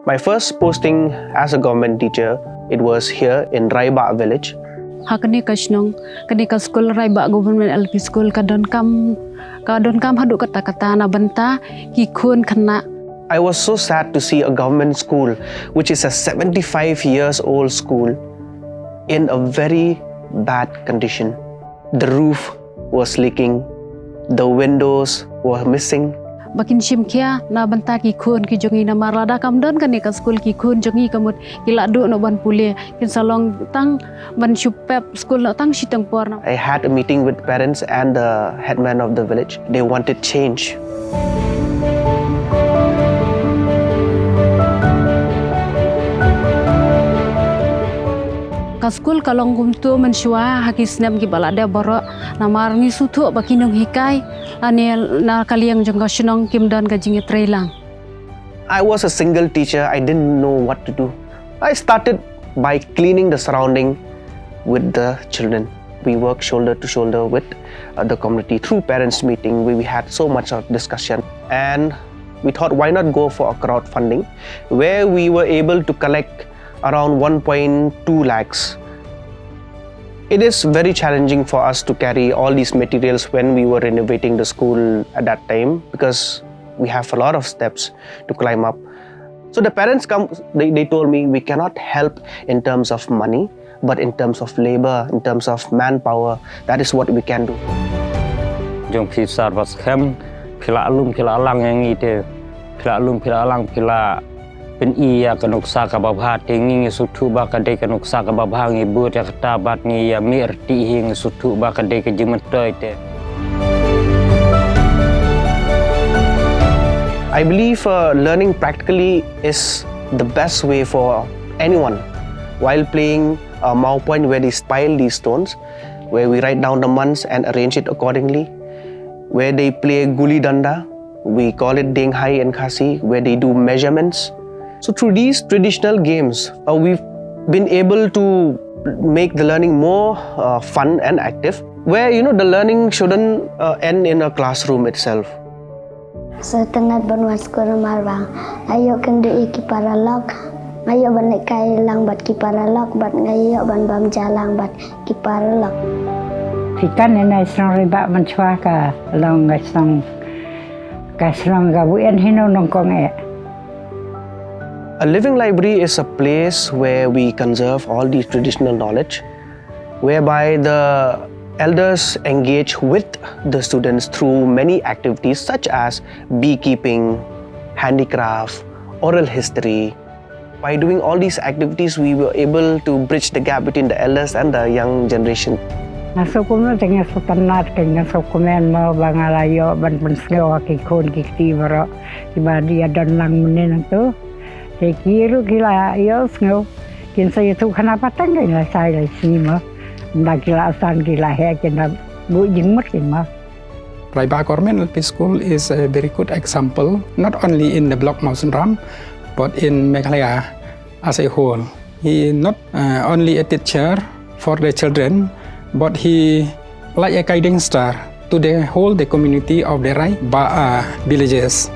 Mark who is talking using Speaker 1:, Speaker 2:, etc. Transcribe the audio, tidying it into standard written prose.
Speaker 1: My first posting as a government teacher, it was here in Raibah village.
Speaker 2: Hakani kasnong kani ka school Raibah government LP school kadon kam haduk kata-kata na benta ki khun khana.
Speaker 1: I was so sad to see a government school, which is a 75 years old school, in a very bad condition. The roof was leaking, the windows were missing.
Speaker 2: Bakin shimkia na benta ki khun ki jongi na marada kam don kani ka school ki khun jongi kamut kila du no ban pule kin salong tang ban shupep school no tang shitang porna.
Speaker 1: I had a meeting with parents and the headman of the village. They wanted change.
Speaker 2: Ka school kalong gumtu menshua hakis nem ki balada boro namar ngi sutu bakinong hikai ane na kaliang jongka shnong kimdan ka jingi trailang.
Speaker 1: I was a single teacher. I didn't know what to do. I started by cleaning the surrounding with the children. We worked shoulder to shoulder with the community through parents meeting. We had so much of discussion, and we thought, why not go for a crowdfunding where we were able to collect around 1.2 lakhs. It is very challenging for us to carry all these materials when we were renovating the school at that time, because we have a lot of steps to climb up. So the parents they told me, we cannot help in terms of money, but in terms of labor, in terms of manpower, that is what we can do.
Speaker 3: Jong pisar Batskhem pila alum pila alang yang ite pila alum pila alang pila pen iya kanuksa ka babha tingi sutu ba ka de kanuksa ka babha ngi bu ta kata bat ngi ya mir ti hing sutu ba ka de ka jimetoi te.
Speaker 1: I believe learning practically is the best way for anyone. While playing Mau Point, where they pile these stones, where we write down the months and arrange it accordingly. Where they play guli danda, we call it deng hai and khasi, where they do measurements. So through these traditional games, we've been able to make the learning more fun and active, where the learning shouldn't end in a classroom itself.
Speaker 4: Setengah banwan sekolah marwang, ayo kendu iki paralog, ayo banek kai lang bat ki paralog, bat ngayo ban bam jalang bat ki paralog.
Speaker 5: Ikan ini serang riba mencuah ka long serang gabuan hino nongkong e.
Speaker 1: A living library is a place where we conserve all the traditional knowledge, whereby the elders engage with the students through many activities such as beekeeping, handicraft, oral history. By doing all these activities, we were able to bridge the gap between the elders and the young generation.
Speaker 5: Nasukumo tinggal sutanat kanya sukumen mo bangalayo ban penseo ki kon ki tibaro tiba dia dan lang menen tu. Sekiru gila yo snow kin saya tu kenapa tangga lah saya sini mah ndak gila asan gila he kena bu jing mat kin mah.
Speaker 6: Raibah Government LP School is a very good example, not only in the block Mausan Ram, but in Meghalaya as a whole. He not only a teacher for the children, but he like a guiding star to the whole community of the Raibah villages.